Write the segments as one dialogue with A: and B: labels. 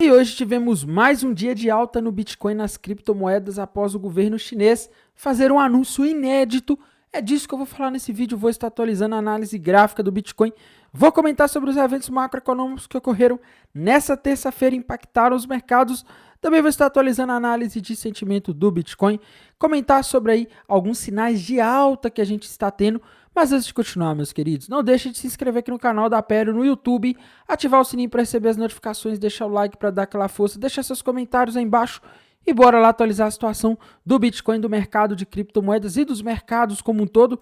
A: E hoje tivemos mais um dia de alta no Bitcoin nas criptomoedas após o governo chinês fazer um anúncio inédito. É disso que eu vou falar nesse vídeo, vou estar atualizando a análise gráfica do Bitcoin. Vou comentar sobre os eventos macroeconômicos que ocorreram nessa terça-feira e impactaram os mercados. Também vou estar atualizando a análise de sentimento do Bitcoin, comentar sobre aí alguns sinais de alta que a gente está tendo. Mas antes de continuar, meus queridos, não deixe de se inscrever aqui no canal da Aperio no YouTube, ativar o sininho para receber as notificações, deixar o like para dar aquela força, deixar seus comentários aí embaixo e bora lá atualizar a situação do Bitcoin, do mercado de criptomoedas e dos mercados como um todo.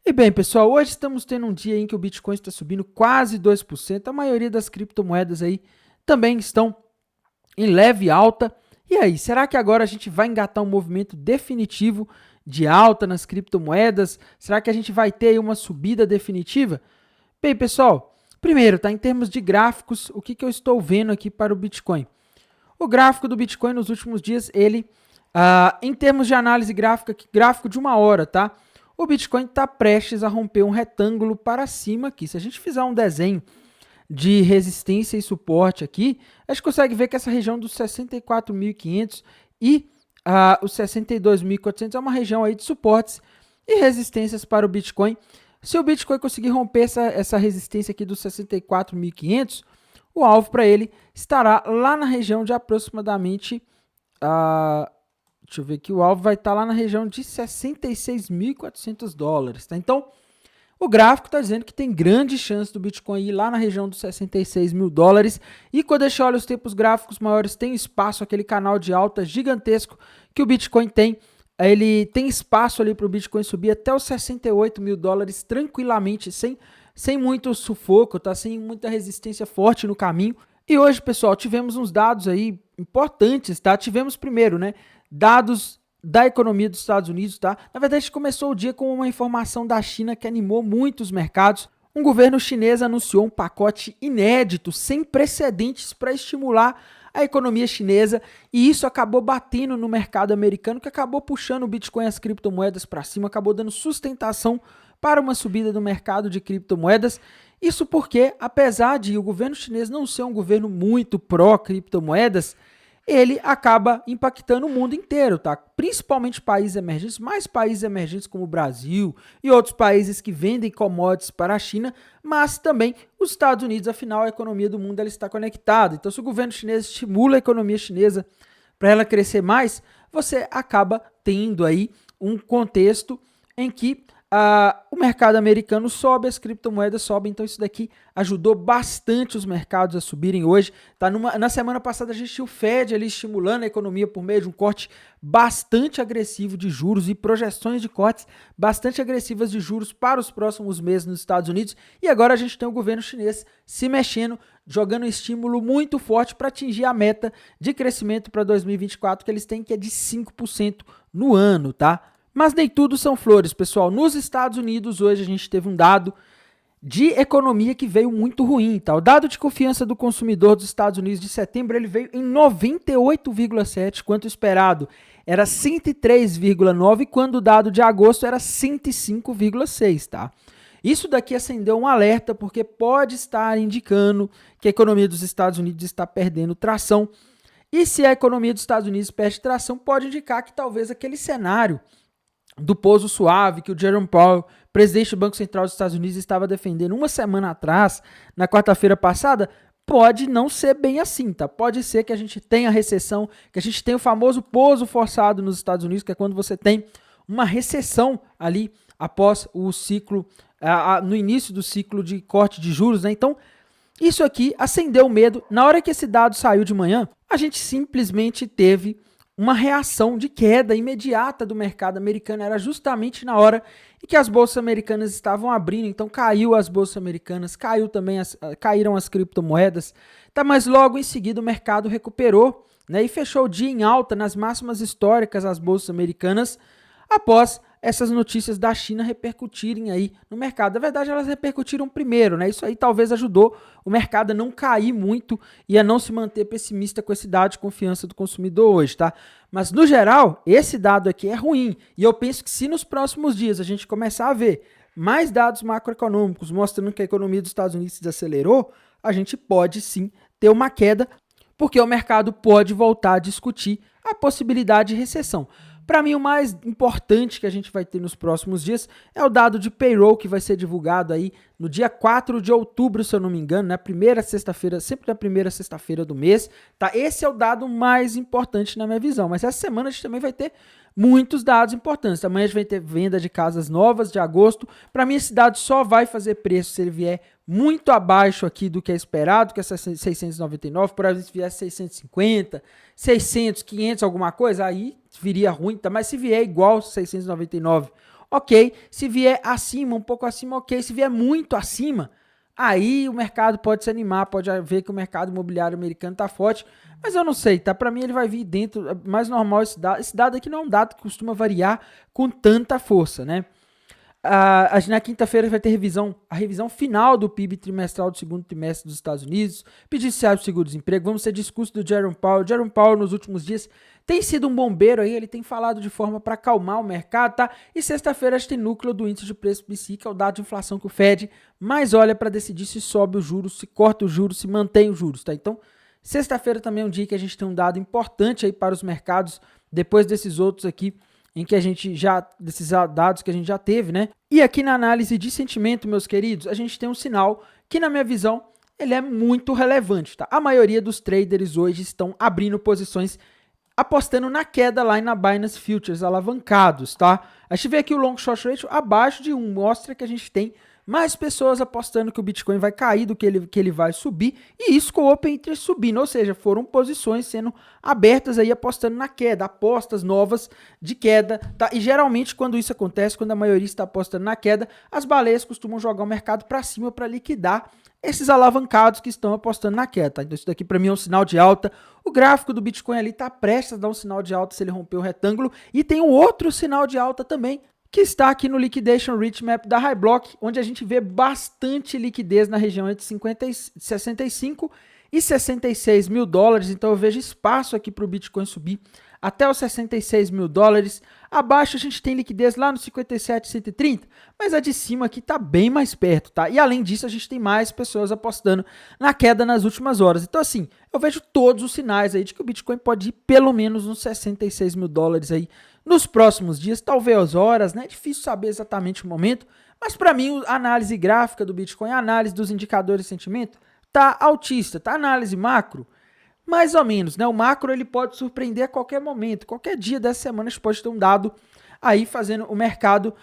A: E bem, pessoal, hoje estamos tendo um dia em que o Bitcoin está subindo quase 2%, a maioria das criptomoedas aí também estão em leve alta. E aí, será que agora a gente vai engatar um movimento definitivo de alta nas criptomoedas? Será que a gente vai ter aí uma subida definitiva? Bem, pessoal, primeiro, tá, em termos de gráficos, o que eu estou vendo aqui para o Bitcoin? O gráfico do Bitcoin nos últimos dias, ele, em termos de análise gráfica, gráfico de uma hora, tá? O Bitcoin está prestes a romper um retângulo para cima aqui. Se a gente fizer um desenho de resistência e suporte aqui, a gente consegue ver que essa região dos 64.500 e os 62.400 é uma região aí de suportes e resistências para o Bitcoin. Se o Bitcoin conseguir romper essa resistência aqui dos 64.500, o alvo para ele estará lá na região de aproximadamente, deixa eu ver aqui, o alvo vai estar lá na região de 66.400 dólares, tá? Então, o gráfico está dizendo que tem grande chance do Bitcoin ir lá na região dos 66 mil dólares. E quando a gente olha os tempos gráficos maiores, tem espaço, aquele canal de alta gigantesco que o Bitcoin tem. Ele tem espaço ali para o Bitcoin subir até os 68 mil dólares tranquilamente, sem muito sufoco, tá? Sem muita resistência forte no caminho. E hoje, pessoal, tivemos uns dados aí importantes, tá? Tivemos primeiro, né, dados da economia dos Estados Unidos, tá? Na verdade, a gente começou o dia com uma informação da China que animou muito os mercados. Um governo chinês anunciou um pacote inédito, sem precedentes, para estimular a economia chinesa, e isso acabou batendo no mercado americano, que acabou puxando o Bitcoin e as criptomoedas para cima, acabou dando sustentação para uma subida do mercado de criptomoedas. Isso porque, apesar de o governo chinês não ser um governo muito pró-criptomoedas, ele acaba impactando o mundo inteiro, tá? Principalmente países emergentes, mais países emergentes como o Brasil e outros países que vendem commodities para a China, mas também os Estados Unidos, afinal, a economia do mundo ela está conectada. Então, se o governo chinês estimula a economia chinesa para ela crescer mais, você acaba tendo aí um contexto em que o mercado americano sobe, as criptomoedas sobem, então isso daqui ajudou bastante os mercados a subirem hoje. Tá na semana passada a gente tinha o Fed ali estimulando a economia por meio de um corte bastante agressivo de juros e projeções de cortes bastante agressivas de juros para os próximos meses nos Estados Unidos. E agora a gente tem o governo chinês se mexendo, jogando um estímulo muito forte para atingir a meta de crescimento para 2024 que eles têm, que é de 5% no ano, tá? Mas nem tudo são flores, pessoal. Nos Estados Unidos, hoje a gente teve um dado de economia que veio muito ruim, tá? O dado de confiança do consumidor dos Estados Unidos de setembro, ele veio em 98,7, quanto esperado era 103,9, quando o dado de agosto era 105,6, tá? Isso daqui acendeu um alerta, porque pode estar indicando que a economia dos Estados Unidos está perdendo tração. E se a economia dos Estados Unidos perde tração, pode indicar que talvez aquele cenário do pouso suave que o Jerome Powell, presidente do Banco Central dos Estados Unidos, estava defendendo uma semana atrás, na quarta-feira passada, pode não ser bem assim, tá? Pode ser que a gente tenha recessão, que a gente tenha o famoso pouso forçado nos Estados Unidos, que é quando você tem uma recessão ali após o ciclo, no início do ciclo de corte de juros, né? Então, isso aqui acendeu o medo. Na hora que esse dado saiu de manhã, a gente simplesmente teve uma reação de queda imediata do mercado americano. Era justamente na hora em que as bolsas americanas estavam abrindo, então caiu as bolsas americanas, caíram as criptomoedas, tá? Mas logo em seguida o mercado recuperou, né, e fechou o dia em alta nas máximas históricas as bolsas americanas, após essas notícias da China repercutirem aí no mercado. Na verdade, elas repercutiram primeiro, né? Isso aí talvez ajudou o mercado a não cair muito e a não se manter pessimista com esse dado de confiança do consumidor hoje, tá? Mas, no geral, esse dado aqui é ruim. E eu penso que se nos próximos dias a gente começar a ver mais dados macroeconômicos mostrando que a economia dos Estados Unidos desacelerou, a gente pode sim ter uma queda, porque o mercado pode voltar a discutir a possibilidade de recessão. Para mim, o mais importante que a gente vai ter nos próximos dias é o dado de payroll que vai ser divulgado aí no dia 4 de outubro, se eu não me engano, na primeira sexta-feira, sempre na primeira sexta-feira do mês, tá? Esse é o dado mais importante na minha visão, mas essa semana a gente também vai ter muitos dados importantes. Amanhã a gente vai ter venda de casas novas de agosto. Para mim, esse dado só vai fazer preço se ele vier muito abaixo aqui do que é esperado, que é 699, por exemplo, se vier 650, 600, 500, alguma coisa, aí viria ruim, tá? Mas se vier igual 699, ok. Se vier acima, um pouco acima, ok. Se vier muito acima, aí o mercado pode se animar, pode ver que o mercado imobiliário americano tá forte, mas eu não sei, tá? Para mim ele vai vir dentro, mais normal esse dado. Esse dado aqui não é um dado que costuma variar com tanta força, né? Na quinta-feira vai ter a revisão final do PIB trimestral do segundo trimestre dos Estados Unidos, pedido de seguro-desemprego, vamos ter discurso do Jerome Powell. Jerome Powell nos últimos dias tem sido um bombeiro aí, ele tem falado de forma para acalmar o mercado, tá? E sexta-feira a gente tem núcleo do índice de preço PCI, que é o dado de inflação que o Fed mais olha para decidir se sobe os juros, se corta os juros, se mantém os juros, tá? Então, sexta-feira também é um dia que a gente tem um dado importante aí para os mercados, depois desses outros aqui, em que a gente desses dados que a gente já teve, né? E aqui na análise de sentimento, meus queridos, a gente tem um sinal que, na minha visão, ele é muito relevante, tá? A maioria dos traders hoje estão abrindo posições apostando na queda lá na Binance Futures, alavancados, tá? A gente vê aqui o long short ratio abaixo de 1, mostra que a gente tem mais pessoas apostando que o Bitcoin vai cair do que ele vai subir, e isso com o Open Interest subindo, ou seja, foram posições sendo abertas aí apostando na queda, apostas novas de queda, tá? E geralmente quando isso acontece, quando a maioria está apostando na queda, as baleias costumam jogar o mercado para cima para liquidar esses alavancados que estão apostando na queda, tá? Então isso daqui para mim é um sinal de alta. O gráfico do Bitcoin ali está prestes a dar um sinal de alta se ele romper o retângulo, e tem um outro sinal de alta também, que está aqui no Liquidation Rich Map da Highblock, onde a gente vê bastante liquidez na região entre 65 e 66 mil dólares, então eu vejo espaço aqui para o Bitcoin subir até os 66 mil dólares. Abaixo a gente tem liquidez lá no 57,130, mas a de cima aqui está bem mais perto, tá? E além disso a gente tem mais pessoas apostando na queda nas últimas horas. Então assim, eu vejo todos os sinais aí de que o Bitcoin pode ir pelo menos uns 66 mil dólares aí nos próximos dias, talvez horas, né? É difícil saber exatamente o momento, mas para mim a análise gráfica do Bitcoin, a análise dos indicadores de sentimento tá altista, tá? A análise macro, mais ou menos, né? O macro ele pode surpreender a qualquer momento, qualquer dia dessa semana a gente pode ter um dado aí fazendo o mercado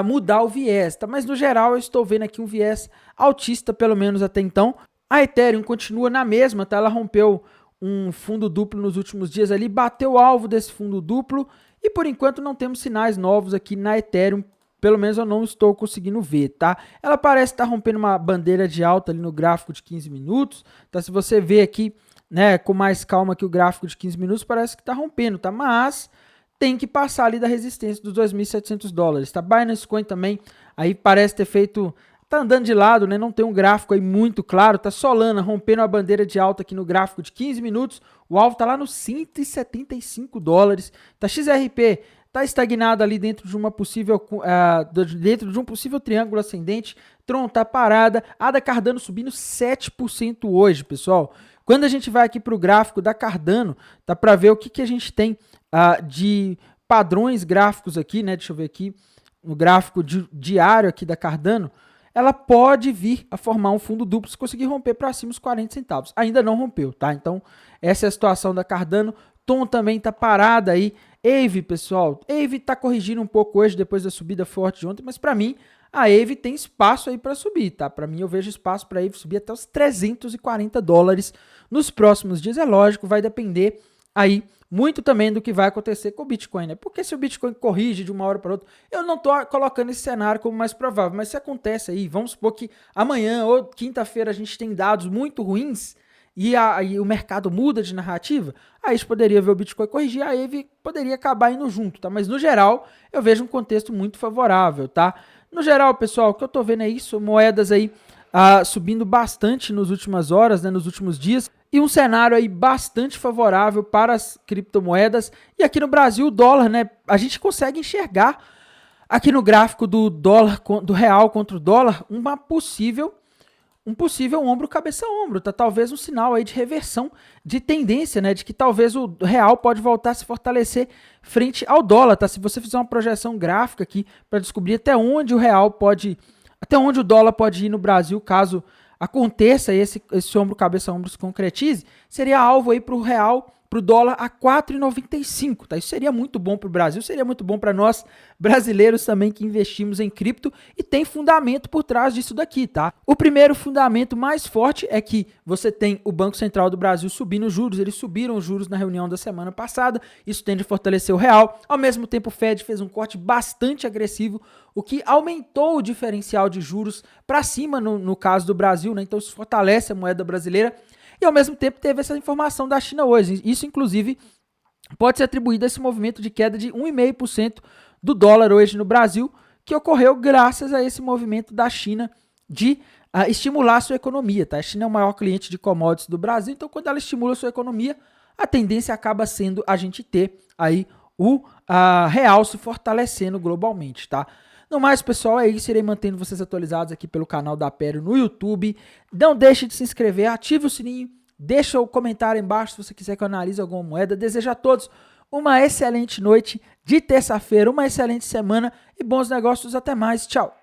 A: mudar o viés, tá? Mas no geral eu estou vendo aqui um viés altista, pelo menos até então. A Ethereum continua na mesma, tá? Ela rompeu um fundo duplo nos últimos dias ali, bateu o alvo desse fundo duplo e por enquanto não temos sinais novos aqui na Ethereum, pelo menos eu não estou conseguindo ver, tá? Ela parece estar rompendo uma bandeira de alta ali no gráfico de 15 minutos, tá? Se você ver aqui, né, com mais calma que o gráfico de 15 minutos, parece que está rompendo, tá? Mas tem que passar ali da resistência dos 2.700 dólares, tá? Binance Coin também, aí parece ter feito, tá andando de lado, né? Não tem um gráfico aí muito claro, tá? Solana rompendo a bandeira de alta aqui no gráfico de 15 minutos, o alvo tá lá nos 175 dólares, tá? XRP tá estagnado ali dentro de uma possível dentro de um possível triângulo ascendente. Tron tá parada, a da Cardano subindo 7% hoje, pessoal. Quando a gente vai aqui para o gráfico da Cardano, dá para ver o que a gente tem de padrões gráficos aqui, né? Deixa eu ver aqui no gráfico diário aqui da Cardano. Ela pode vir a formar um fundo duplo se conseguir romper para cima os 40 centavos. Ainda não rompeu, tá? Então, essa é a situação da Cardano. Tom também tá parada aí. Aave, pessoal. Aave tá corrigindo um pouco hoje depois da subida forte de ontem, mas para mim a Aave tem espaço aí para subir, tá? Para mim eu vejo espaço para a Aave subir até os 340 dólares nos próximos dias. É lógico, vai depender aí muito também do que vai acontecer com o Bitcoin, né? Porque se o Bitcoin corrige de uma hora para outra, eu não tô colocando esse cenário como mais provável, mas se acontece aí, vamos supor que amanhã ou quinta-feira a gente tem dados muito ruins e o mercado muda de narrativa, aí a gente poderia ver o Bitcoin corrigir, a Aave poderia acabar indo junto, tá? Mas no geral, eu vejo um contexto muito favorável, tá? No geral, pessoal, o que eu tô vendo é isso, moedas aí subindo bastante nas últimas horas, né, nos últimos dias, e um cenário aí bastante favorável para as criptomoedas. E aqui no Brasil, o dólar, né, a gente consegue enxergar aqui no gráfico do dólar, do real contra o dólar, um possível ombro, cabeça, ombro, tá? Talvez um sinal aí de reversão de tendência, né? De que talvez o real pode voltar a se fortalecer frente ao dólar, tá? Se você fizer uma projeção gráfica aqui para descobrir até onde o real pode, até onde o dólar pode ir no Brasil, caso aconteça esse ombro, cabeça, ombro se concretize, seria alvo aí para o real, para o dólar a 4,95, tá? Isso seria muito bom para o Brasil, seria muito bom para nós brasileiros também que investimos em cripto e tem fundamento por trás disso daqui, tá? O primeiro fundamento mais forte é que você tem o Banco Central do Brasil subindo os juros, eles subiram os juros na reunião da semana passada, isso tende a fortalecer o real. Ao mesmo tempo, o Fed fez um corte bastante agressivo, o que aumentou o diferencial de juros para cima no caso do Brasil, né? Então isso fortalece a moeda brasileira. E ao mesmo tempo teve essa informação da China hoje. Isso, inclusive, pode ser atribuído a esse movimento de queda de 1,5% do dólar hoje no Brasil, que ocorreu graças a esse movimento da China de estimular a sua economia. Tá? A China é o maior cliente de commodities do Brasil, então quando ela estimula a sua economia, a tendência acaba sendo a gente ter aí o real se fortalecendo globalmente, tá? No mais, pessoal, é isso. Irei mantendo vocês atualizados aqui pelo canal da Aperio no YouTube. Não deixe de se inscrever, ative o sininho, deixa o comentário embaixo se você quiser que eu analise alguma moeda. Desejo a todos uma excelente noite de terça-feira, uma excelente semana e bons negócios. Até mais. Tchau.